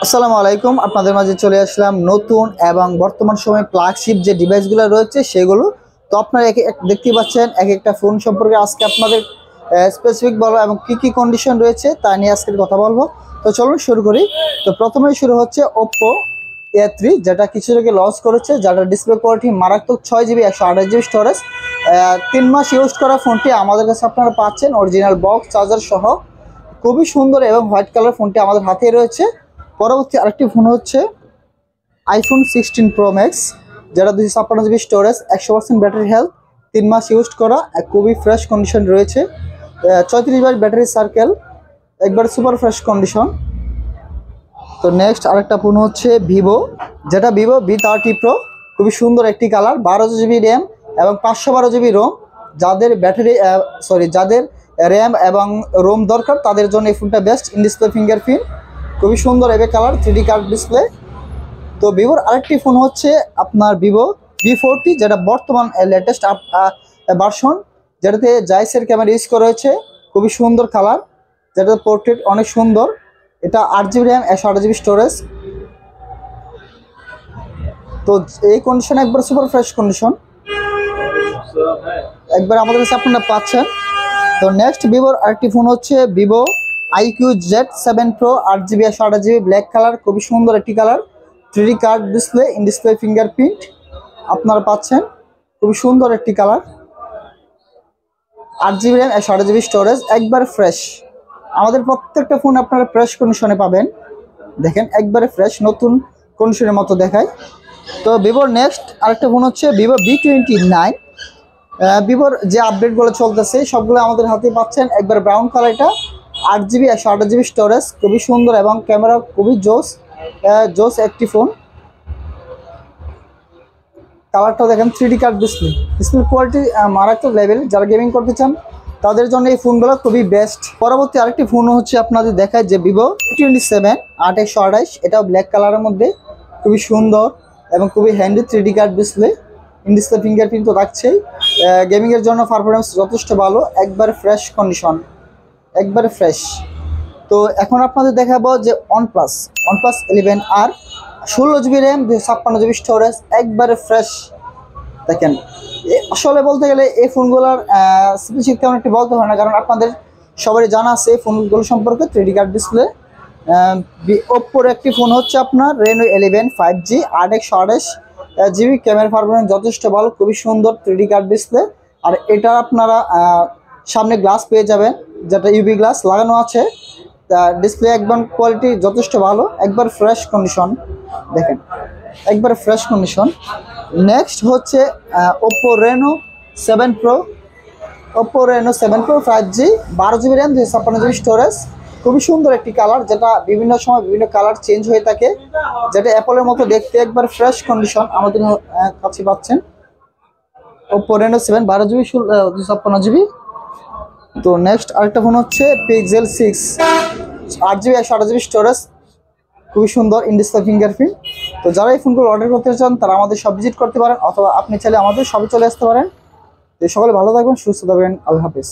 আসসালামু আলাইকুম। আপনাদের মাঝে চলে আসলাম নতুন এবং বর্তমান সময়ে ফ্ল্যাগশিপ যে ডিভাইসগুলো রয়েছে সেগুলো। তো আপনারা দেখতে পাচ্ছেন এক একটা ফোন সম্পর্কে আজকে আপনাদের স্পেসিফিক বলবো এবং কি কন্ডিশন রয়েছে তা নিয়ে আজকের কথা বলবো। তো চলুন শুরু করি। তো প্রথমেই শুরু হচ্ছে Oppo A3, যেটা কিছু আগে লঞ্চ করেছে, যার ডিসপ্লে কোয়ালিটি মারাত্মক 6GB 128GB স্টোরেজ। 3 মাস ইউজ করা ফোনটি আমাদের কাছে আপনারা পাচ্ছেন অরিজিনাল বক্স চার্জার সহ। খুবই সুন্দর এবং হোয়াইট কালার ফোনটি আমাদের হাতে রয়েছে। পরবর্তী আরেকটি ফোন হচ্ছে iPhone 16 Pro Max, যেটা 256GB স্টোরেজ, 100% ব্যাটারি হেলথ, 3 মাস ইউজ করা, খুবই ফ্রেশ কন্ডিশন রয়েছে। 34 ব্যাটারি সার্কেল, একবার সুপার ফ্রেশ কন্ডিশন। তো নেক্সট আরেকটা ফোন হচ্ছে Vivo, যেটা Vivo V30 Pro, খুবই সুন্দর একটি কালার, 12GB র্যাম এবং 512GB রোম। যাদের যাদের র্যাম এবং রোম দরকার তাদের জন্য এই ফোনটা বেস্ট। ইন ডিসপ্লে ফিঙ্গারপ্রিন্ট, খুবই সুন্দর এবে কালার, 3D কার্ভ ডিসপ্লে। তো ভিভোর আরেকটি ফোন হচ্ছে আপনার Vivo V40, যেটা বর্তমান লেটেস্ট ভার্সন, যেটাতে জাইসের ক্যামেরা ইউজ করা হয়েছে। খুবই সুন্দর কালার, যেটা পোর্ট্রেট অনেক সুন্দর। এটা 8GB র্যাম 128GB স্টোরেজ। তো এই কন্ডিশন একবার সুপার ফ্রেশ কন্ডিশন, একবার আমাদের কাছে আপনারা পাচ্ছেন। তো নেক্সট ভিভোর আরেকটি ফোন হচ্ছে Vivo IQ Z7 Pro, 8GB 128GB black colour, খুবই সুন্দর একটি colour, 3D curve display, in display fingerprint আপনারা পাচ্ছেন। খুবই সুন্দর একটি colour, 8GB RAM 128GB storage, একবার ফ্রেশ। আমাদের প্রত্যেকটা ফোন আপনারা ফ্রেশ কন্ডিশনে পাবেন। দেখেন একবারে ফ্রেশ, নতুন কন্ডিশনের মতো দেখায়। তো ভিভোর নেক্সট আরেকটা ফোন হচ্ছে Vivo V29। ভিভোর যে আপডেটগুলো চলতেছে সবগুলো আমাদের হাতে পাচ্ছেন। একবার ব্রাউন কালারটা, 8GB 128GB স্টোরেজ, খুবই সুন্দর এবং ক্যামেরা খুবই জোস একটি ফোন। কালারটা দেখেন, 3D কার্ভ ডিসপ্লে কোয়ালিটি মারাত্মক লেভেল। যারা গেমিং করতে চান তাদের জন্য এই ফোনগুলো খুবই বেস্ট। পরবর্তী আরেকটি ফোন হচ্ছে আপনাদের দেখায় যে Vivo V27 8/128, এটাও ব্ল্যাক কালারের মধ্যে, খুবই সুন্দর এবং খুবই handy, 3D curve display, in display fingerprint তো রাখছেই। গেমিংয়ের জন্য পারফরমেন্স যথেষ্ট ভালো, একবারে ফ্রেশ কন্ডিশন, একবারে ফ্রেশ। তো এখন আপনাদের দেখাবো যে OnePlus 11R, 16GB RAM 256GB storage, একবারে ফ্রেশ। দেখেন আসলে বলতে গেলে এই ফোনগুলোর স্পেসিফিক তেমন একটি বলতে হয় না, কারণ আপনাদের সবারই জানা আছে এই ফোনগুলো সম্পর্কে। 3D curve display. ওপ্পোর একটি ফোন হচ্ছে আপনার Reno 11 5G, 8/128GB camera performance যথেষ্ট ভালো, খুবই সুন্দর, 3D কার্ভ ডিসপ্লে। আর এটা আপনারা সামনে গ্লাস পেয়ে যাবেন, যেটা UV গ্লাস লাগানো আছে। ডিসপ্লে একবার কোয়ালিটি যথেষ্ট ভালো, একবার ফ্রেশ কন্ডিশন। দেখেন একবার ফ্রেশ কন্ডিশন। নেক্সট হচ্ছে Oppo Reno 7 Pro, Oppo Reno 7 Pro 5G, 12GB RAM 256GB storage, খুবই সুন্দর একটি কালার, যেটা বিভিন্ন সময় বিভিন্ন কালার চেঞ্জ হয়ে থাকে, যেটা অ্যাপলের মতো দেখতে, একবার ফ্রেশ কন্ডিশন আমাদের কাছে পাচ্ছেন। Oppo Reno 7 12GB 256GB। তো নেক্সট আরেকটা ফোন হচ্ছে Pixel 6, 8GB 128GB স্টোরেজ, খুবই সুন্দর, ইন ডিসপ্লে ফিঙ্গারপ্রিন্ট। তো যারা এই ফোনগুলো অর্ডার করতে চান তারা আমাদের সব ভিজিট করতে পারেন, অথবা আপনি চাইলে আমাদের সবই চলে আসতে পারেন। তো সকলে ভালো থাকবেন, সুস্থ থাকবেন, আল্লাহ হাফেজ।